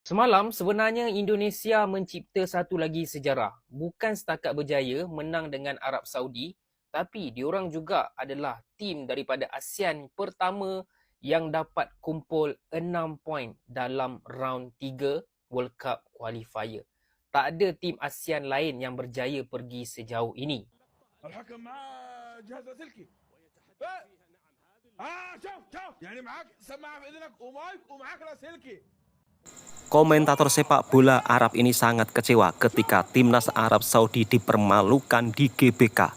Semalam sebenarnya Indonesia mencipta satu lagi sejarah. Bukan setakat berjaya menang dengan Arab Saudi, tapi diorang juga adalah tim daripada ASEAN pertama yang dapat kumpul 6 poin dalam round 3 World Cup qualifier. Tak ada tim ASEAN lain yang berjaya pergi sejauh ini. الحكم مع جهاز لاسلكي شوف يعني معاك سماعه في اذنك ومايك ومعاك لاسلكي. Komentator sepak bola Arab ini sangat kecewa ketika timnas Arab Saudi dipermalukan di GBK.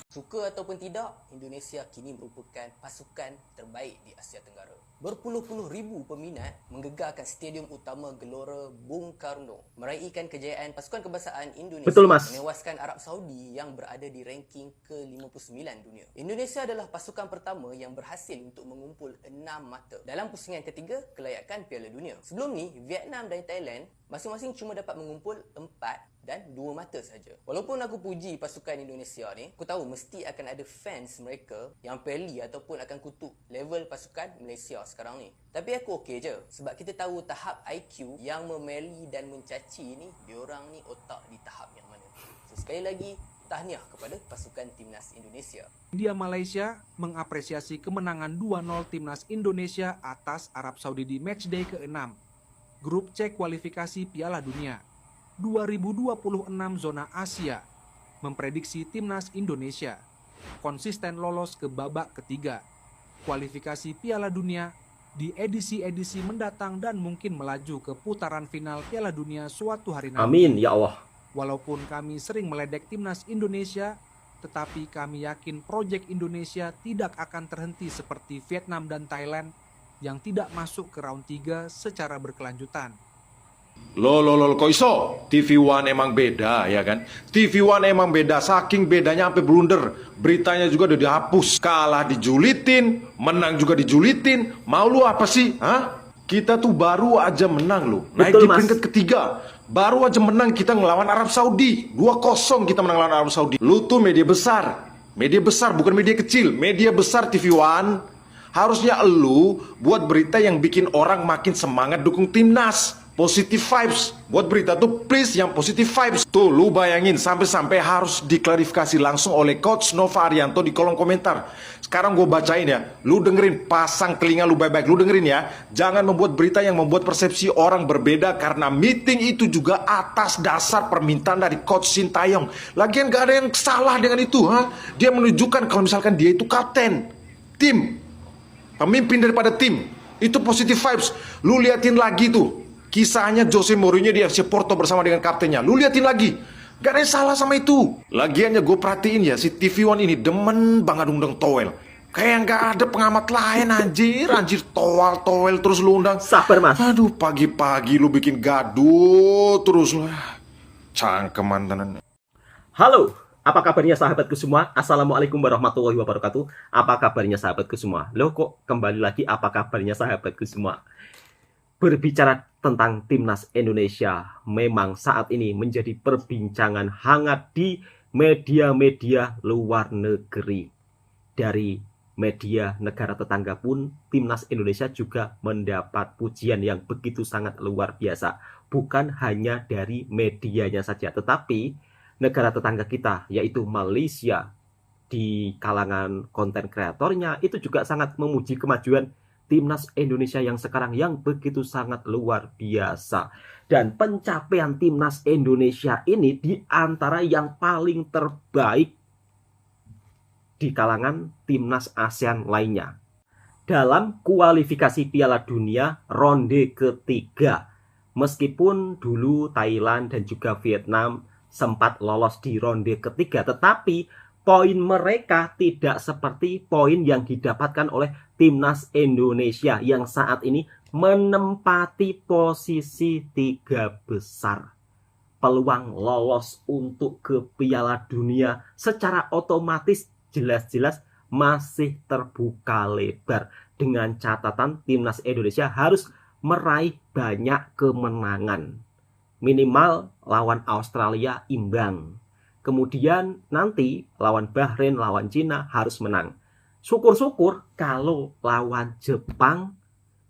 Suka ataupun tidak, Indonesia kini merupakan pasukan terbaik di Asia Tenggara. Berpuluh-puluh ribu peminat menggegarkan stadium utama Gelora Bung Karno, meraihkan kejayaan pasukan kebangsaan Indonesia. Betul, Mas. Menewaskan Arab Saudi yang berada di ranking ke-59 dunia. Indonesia adalah pasukan pertama yang berhasil untuk mengumpul 6 mata dalam pusingan ketiga kelayakan Piala Dunia. Sebelum ni, Vietnam dan Thailand masing-masing cuma dapat mengumpul 4 dan 2 mata saja. Walaupun aku puji pasukan Indonesia ni, aku tahu mesti akan ada fans mereka yang peli ataupun akan kutuk level pasukan Malaysia sekarang ni. Tapi aku okey je, sebab kita tahu tahap IQ yang memeli dan mencaci ni, diorang ni otak di tahap yang mana. So sekali lagi, tahniah kepada pasukan timnas Indonesia. India Malaysia mengapresiasi kemenangan 2-0 timnas Indonesia atas Arab Saudi di matchday ke-6 Grup C kualifikasi Piala Dunia 2026 zona Asia, memprediksi timnas Indonesia konsisten lolos ke babak ketiga kualifikasi Piala Dunia di edisi-edisi mendatang dan mungkin melaju ke putaran final Piala Dunia suatu hari nanti. Amin ya Allah. Walaupun kami sering meledek timnas Indonesia, tetapi kami yakin proyek Indonesia tidak akan terhenti seperti Vietnam dan Thailand yang tidak masuk ke round 3 secara berkelanjutan. Kok iso? TV One emang beda ya kan? TV One emang beda, saking bedanya sampai blunder. Beritanya juga udah dihapus. Kalah dijulitin, menang juga dijulitin. Mau lu apa sih? Hah? Kita tuh baru aja menang loh. Naik Betul, di Mas. peringkat ketiga. Baru aja menang kita ngelawan Arab Saudi. 2-0 kita menang lawan Arab Saudi. Lu tuh media besar. Media besar bukan media kecil. Media besar TV One. Harusnya lu buat berita yang bikin orang makin semangat dukung timnas. Positive vibes. Buat berita tuh please yang positive vibes. Tuh lu bayangin sampai-sampai harus diklarifikasi langsung oleh Coach Nova Arianto di kolom komentar. Sekarang gue bacain ya. Lu dengerin, pasang telinga lu baik-baik. Lu dengerin ya. Jangan membuat berita yang membuat persepsi orang berbeda. Karena meeting itu juga atas dasar permintaan dari Coach Sintayong. Lagian gak ada yang salah dengan itu. Dia menunjukkan kalau misalkan dia itu kapten tim, pemimpin daripada tim. Itu positive vibes. Lu liatin lagi tuh kisahnya Jose Mourinho di FC Porto bersama dengan kaptennya. Lu liatin lagi. Gak ada yang salah sama itu. Lagiannya gue perhatiin ya, si TV One ini demen banget undang Towel. Kayak gak ada pengamat lain anjir. Anjir Towel terus lu undang. Sabar, Mas. Aduh pagi-pagi lu bikin gaduh terus lah. Cangkem mantanan. Halo, apa kabarnya sahabatku semua? Assalamualaikum warahmatullahi wabarakatuh. Apa kabarnya sahabatku semua? Loh kok kembali lagi apa kabarnya sahabatku semua? Berbicara tentang timnas Indonesia, memang saat ini menjadi perbincangan hangat di media-media luar negeri. Dari media negara tetangga pun, timnas Indonesia juga mendapat pujian yang begitu sangat luar biasa. Bukan hanya dari medianya saja, tetapi negara tetangga kita, yaitu Malaysia, di kalangan konten kreatornya, itu juga sangat memuji kemajuan timnas Indonesia yang sekarang yang begitu sangat luar biasa. Dan pencapaian timnas Indonesia ini di antara yang paling terbaik di kalangan timnas ASEAN lainnya. Dalam kualifikasi Piala Dunia ronde ketiga, meskipun dulu Thailand dan juga Vietnam sempat lolos di ronde ketiga, tetapi poin mereka tidak seperti poin yang didapatkan oleh timnas Indonesia yang saat ini menempati posisi 3 besar. Peluang lolos untuk ke Piala Dunia secara otomatis jelas-jelas masih terbuka lebar. Dengan catatan timnas Indonesia harus meraih banyak kemenangan. Minimal lawan Australia imbang. Kemudian nanti lawan Bahrain, lawan Cina harus menang. Syukur-syukur kalau lawan Jepang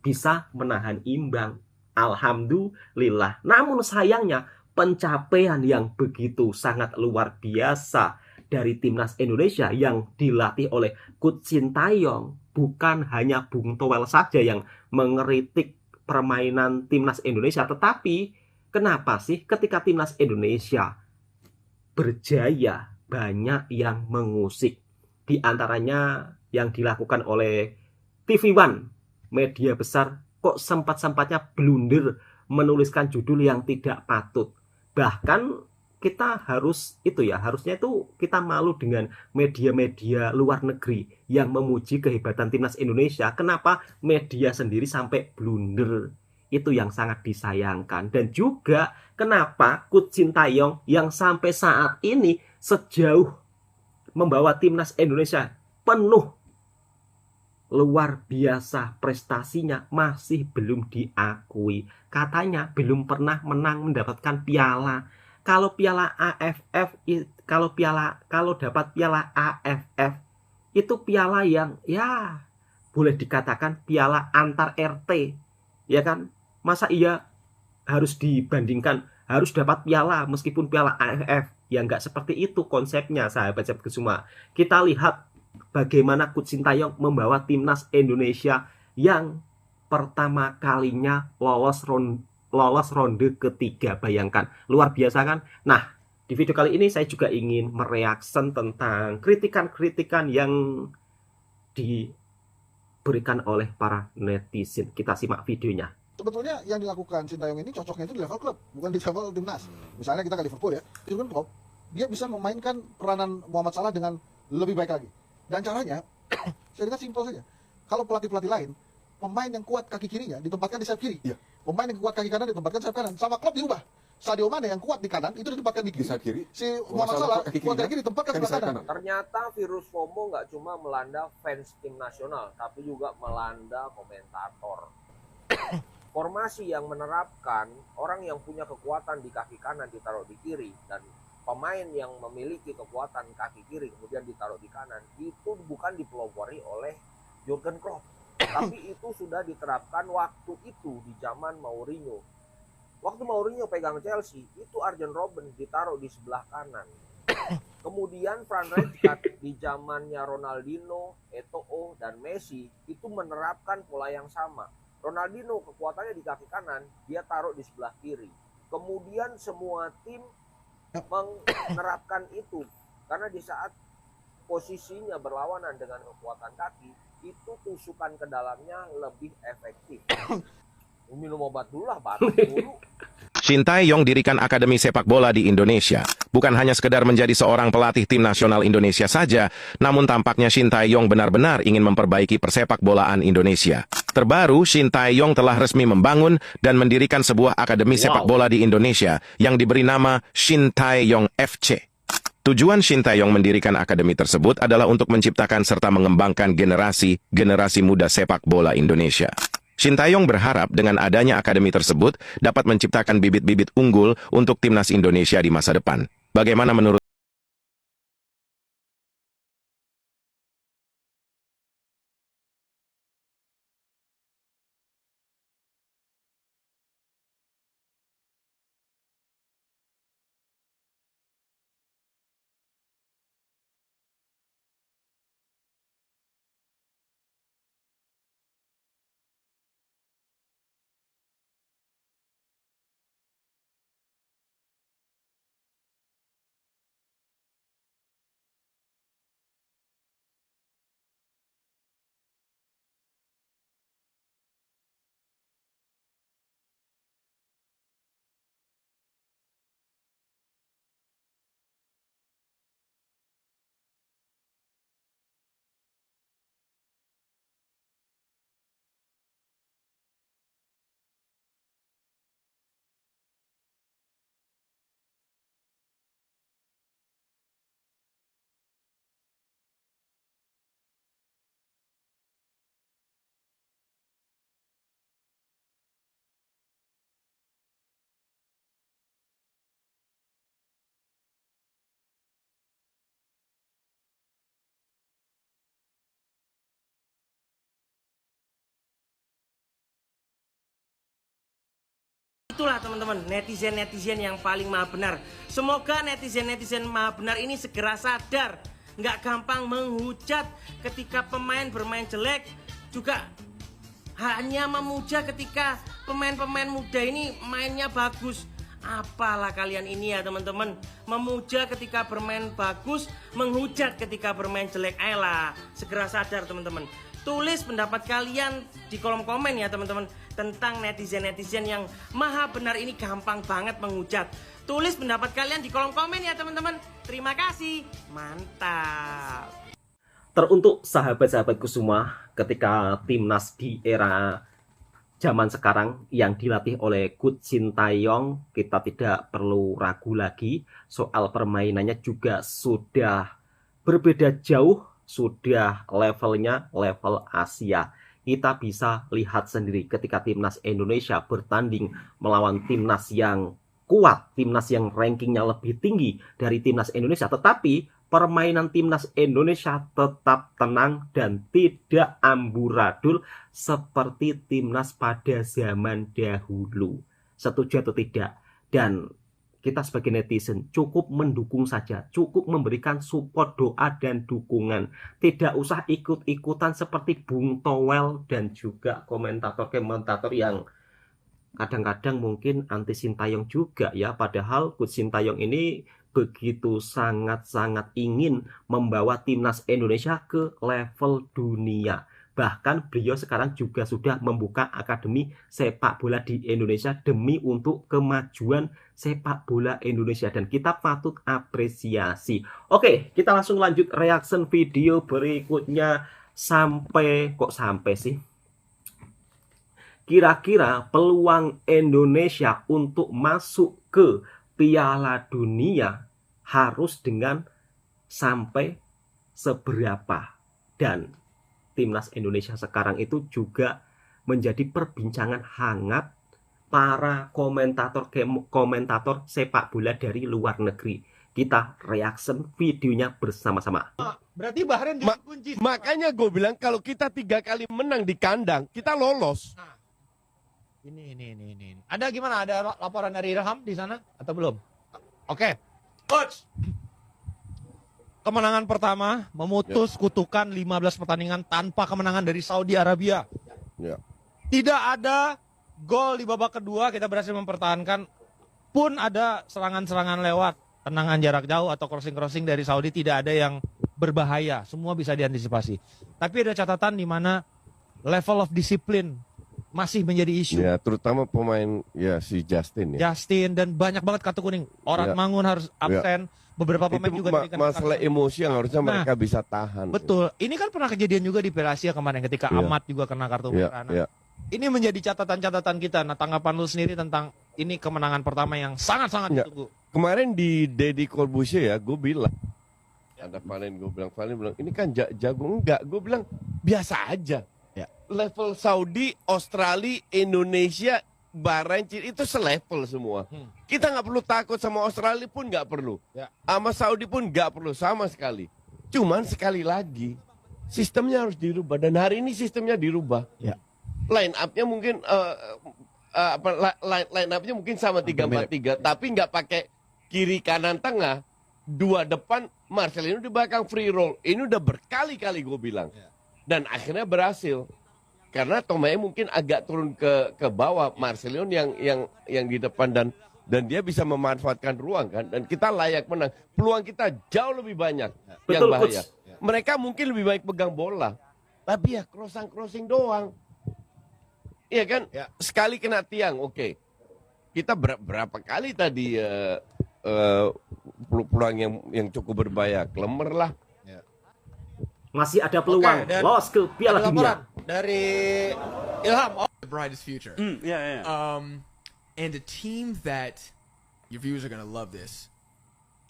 bisa menahan imbang. Alhamdulillah. Namun sayangnya pencapaian yang begitu sangat luar biasa dari timnas Indonesia yang dilatih oleh Coach Sintayong, bukan hanya Bung Toel saja yang mengeritik permainan timnas Indonesia, tetapi kenapa sih ketika timnas Indonesia berjaya banyak yang mengusik, di antaranya yang dilakukan oleh TV One, media besar, kok sempat-sempatnya blunder menuliskan judul yang tidak patut. Bahkan kita harusnya itu kita malu dengan media-media luar negeri yang memuji kehebatan timnas Indonesia. Kenapa media sendiri sampai blunder? Itu yang sangat disayangkan. Dan juga kenapa Coach Sintayong yang sampai saat ini sejauh membawa timnas Indonesia penuh luar biasa prestasinya masih belum diakui. Katanya belum pernah mendapatkan piala. Kalau piala AFF, kalau dapat piala AFF itu piala yang ya boleh dikatakan piala antar RT, ya kan? Masa iya harus dibandingkan harus dapat piala meskipun piala AFF? Ya nggak seperti itu konsepnya, sahabat-sahabatku semua. Kita lihat bagaimana Coach Sintayong membawa timnas Indonesia yang pertama kalinya lolos ronde ketiga. Bayangkan, luar biasa kan? Nah, di video kali ini saya juga ingin mereaksi tentang kritikan-kritikan yang diberikan oleh para netizen. Kita simak videonya. Sebetulnya yang dilakukan Sintayong ini cocoknya itu di level klub, bukan di level timnas. Misalnya kita ke Liverpool ya, Jurgen Klopp, dia bisa memainkan peranan Muhammad Salah dengan lebih baik lagi. Dan caranya, saya lihat simpel saja. Kalau pelatih-pelatih lain, pemain yang kuat kaki kirinya ditempatkan di sayap kiri. Iya. Pemain yang kuat kaki kanan ditempatkan sayap kanan. Sama Klopp diubah. Sadio Mane yang kuat di kanan itu ditempatkan di kiri. Di sayap kiri. Si Muhammad Salah kuat kaki kiri ditempatkan di sayap kanan. Ternyata virus FOMO nggak cuma melanda fans tim nasional, tapi juga melanda komentator. Formasi yang menerapkan orang yang punya kekuatan di kaki kanan ditaruh di kiri dan pemain yang memiliki kekuatan kaki kiri kemudian ditaruh di kanan itu bukan dipelopori oleh Jurgen Klopp, tapi itu sudah diterapkan waktu itu di zaman Mourinho. Waktu Mourinho pegang Chelsea itu Arjen Robben ditaruh di sebelah kanan. Kemudian Van Rijkaard di zamannya Ronaldinho, Eto'o dan Messi itu menerapkan pola yang sama. Ronaldinho kekuatannya di kaki kanan, dia taruh di sebelah kiri. Kemudian semua tim menerapkan itu karena di saat posisinya berlawanan dengan kekuatan kaki, itu tusukan ke dalamnya lebih efektif. Minum obat dulu lah, batuk dulu. Sintayong dirikan Akademi Sepak Bola di Indonesia. Bukan hanya sekedar menjadi seorang pelatih tim nasional Indonesia saja, namun tampaknya Sintayong benar-benar ingin memperbaiki persepak bolaan Indonesia. Terbaru, Sintayong telah resmi membangun dan mendirikan sebuah akademi sepak bola di Indonesia yang diberi nama Sintayong FC. Tujuan Sintayong mendirikan akademi tersebut adalah untuk menciptakan serta mengembangkan generasi muda sepak bola Indonesia. Sintayong berharap dengan adanya akademi tersebut dapat menciptakan bibit-bibit unggul untuk timnas Indonesia di masa depan. Bagaimana menurut itulah teman-teman, netizen-netizen yang paling maha benar. Semoga netizen-netizen maha benar ini segera sadar, nggak gampang menghujat ketika pemain bermain jelek, juga hanya memuja ketika pemain-pemain muda ini mainnya bagus. Apalah kalian ini ya teman-teman, memuja ketika bermain bagus, menghujat ketika bermain jelek. Ayolah, segera sadar teman-teman. Tulis pendapat kalian di kolom komen ya teman-teman, tentang netizen-netizen yang maha benar ini gampang banget menghujat. Tulis pendapat kalian di kolom komen ya teman-teman. Terima kasih, mantap. Teruntuk sahabat-sahabatku semua, ketika timnas di era zaman sekarang yang dilatih oleh Coach Sintayong, kita tidak perlu ragu lagi soal permainannya juga sudah berbeda jauh, sudah levelnya level Asia. Kita bisa lihat sendiri ketika timnas Indonesia bertanding melawan timnas yang kuat, timnas yang rankingnya lebih tinggi dari timnas Indonesia, tetapi permainan timnas Indonesia tetap tenang dan tidak amburadul seperti timnas pada zaman dahulu. Setuju atau tidak? Dan kita sebagai netizen cukup mendukung saja, cukup memberikan support, doa dan dukungan. Tidak usah ikut-ikutan seperti Bung Towel dan juga komentator-komentator yang kadang-kadang mungkin anti Sintayong juga ya. Padahal Coach Sintayong ini begitu sangat-sangat ingin membawa timnas Indonesia ke level dunia. Bahkan beliau sekarang juga sudah membuka akademi sepak bola di Indonesia demi untuk kemajuan sepak bola Indonesia. Dan kita patut apresiasi. Oke, kita langsung lanjut reaction video berikutnya. Kok sampai sih? Kira-kira peluang Indonesia untuk masuk ke Piala Dunia harus dengan sampai seberapa? Dan timnas Indonesia sekarang itu juga menjadi perbincangan hangat para komentator sepak bola dari luar negeri. Kita reaction videonya bersama-sama. Berarti Bahrain dikunci. Makanya gue bilang kalau kita 3 kali menang di kandang, kita lolos. Nah, ini. Ada gimana? Ada laporan dari Ilham di sana atau belum? Oke. Coach. Kemenangan pertama memutus kutukan 15 pertandingan tanpa kemenangan dari Saudi Arabia. Ya. Tidak ada gol di babak kedua, kita berhasil mempertahankan. Pun ada serangan-serangan lewat, tendangan jarak jauh atau crossing-crossing dari Saudi, tidak ada yang berbahaya. Semua bisa diantisipasi. Tapi ada catatan di mana level of discipline masih menjadi isu. Ya, terutama pemain ya si Justin ya. Justin dan banyak banget kartu kuning. Orang Mangun harus absen. Beberapa pemain itu juga masalah emosi yang harusnya mereka bisa tahan. Betul. Ini kan pernah kejadian juga di Piala Asia kemarin ketika Ahmad juga kena kartu merah. Ini menjadi catatan-catatan kita. Nah, tanggapan lu sendiri tentang ini kemenangan pertama yang sangat-sangat ditunggu. Kemarin di Deddy Corbuzier ya, gue bilang ada Valen, gue bilang ini kan jago. Enggak, gue bilang biasa aja. Level Saudi, Australia, Indonesia, Bahrain itu selevel semua. Kita nggak perlu takut sama Australia pun nggak perlu. Sama Saudi pun nggak perlu sama sekali. Cuman sekali lagi sistemnya harus dirubah dan hari ini sistemnya dirubah. Line up-nya mungkin line up-nya mungkin sama 3-4-3 tapi nggak pakai kiri kanan tengah, 2 depan, Marcelino di belakang free roll. Ini udah berkali-kali gue bilang. Dan akhirnya berhasil. Karena Tomei mungkin agak turun ke bawah, Marcelino yang di depan dan dia bisa memanfaatkan ruang kan, dan kita layak menang. Peluang kita jauh lebih banyak yang bahaya. Mereka mungkin lebih baik pegang bola, tapi ya crossing doang. Iya kan? Sekali kena tiang, oke. Kita berapa kali tadi peluang yang cukup berbahaya, Klemer lah. Masih ada peluang lolos ke Piala Dunia. Dari Ilham. The brightest future. Yeah. And a team that your viewers are gonna love this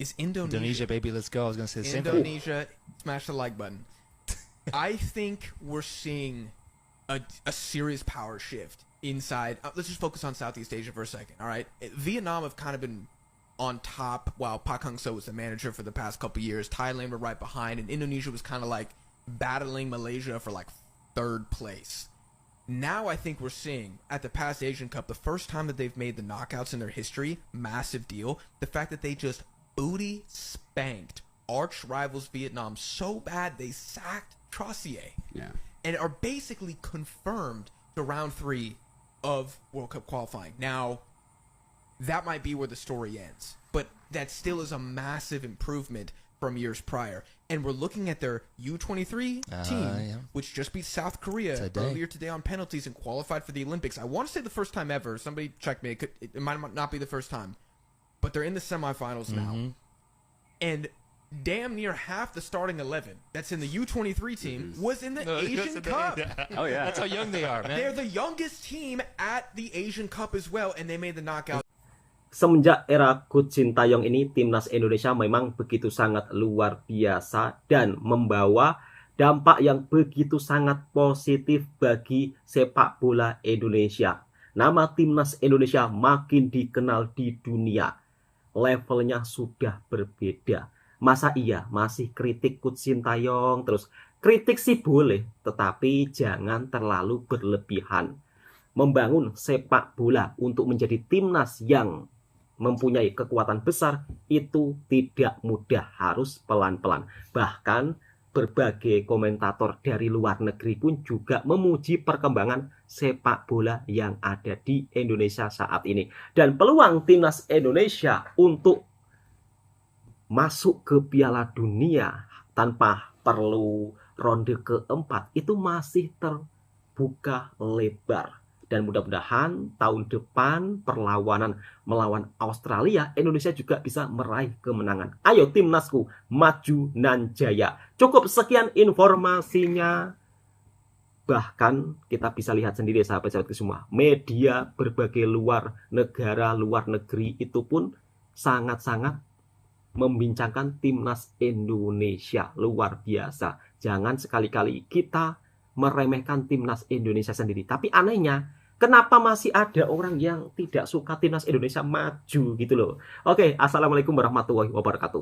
is Indonesia. Indonesia, baby, let's go. I was gonna say the same thing. Indonesia, smash the like button. I think we're seeing a serious power shift inside. Let's just focus on Southeast Asia for a second. All right, Vietnam have kind of been on top while Park Hang-seo was the manager for the past couple years. Thailand were right behind, and Indonesia was kind of like battling Malaysia for like 3rd place. Now I think we're seeing at the past Asian Cup, the first time that they've made the knockouts in their history, massive deal. The fact that they just booty spanked arch rivals Vietnam so bad they sacked Trossier. Yeah. And are basically confirmed to round 3 of World Cup qualifying. Now, that might be where the story ends, but that still is a massive improvement from years prior. And we're looking at their U23 team, which just beat South Korea earlier today on penalties and qualified for the Olympics. I want to say the first time ever. Somebody check me. It might not be the first time. But they're in the semifinals now. And damn near half the starting 11 that's in the U23 team was in the Asian Cup. Oh, yeah. That's how young they are, man. They're the youngest team at the Asian Cup as well, and they made the knockout. Semenjak era Coach Sintayong ini, timnas Indonesia memang begitu sangat luar biasa dan membawa dampak yang begitu sangat positif bagi sepak bola Indonesia. Nama timnas Indonesia makin dikenal di dunia. Levelnya sudah berbeda. Masa iya masih kritik Coach Sintayong terus? Kritik sih boleh, tetapi jangan terlalu berlebihan. Membangun sepak bola untuk menjadi timnas yang mempunyai kekuatan besar itu tidak mudah, harus pelan-pelan. Bahkan berbagai komentator dari luar negeri pun juga memuji perkembangan sepak bola yang ada di Indonesia saat ini. Dan peluang timnas Indonesia untuk masuk ke Piala Dunia tanpa perlu ronde keempat itu masih terbuka lebar. Dan mudah-mudahan tahun depan perlawanan melawan Australia, Indonesia juga bisa meraih kemenangan. Ayo timnasku, maju nan jaya. Cukup sekian informasinya. Bahkan kita bisa lihat sendiri sahabat-sahabatku semua, media berbagai luar negara, luar negeri itu pun sangat-sangat membincangkan timnas Indonesia. Luar biasa. Jangan sekali-kali kita meremehkan timnas Indonesia sendiri. Tapi anehnya, kenapa masih ada orang yang tidak suka timnas Indonesia maju gitu loh. Oke, assalamualaikum warahmatullahi wabarakatuh.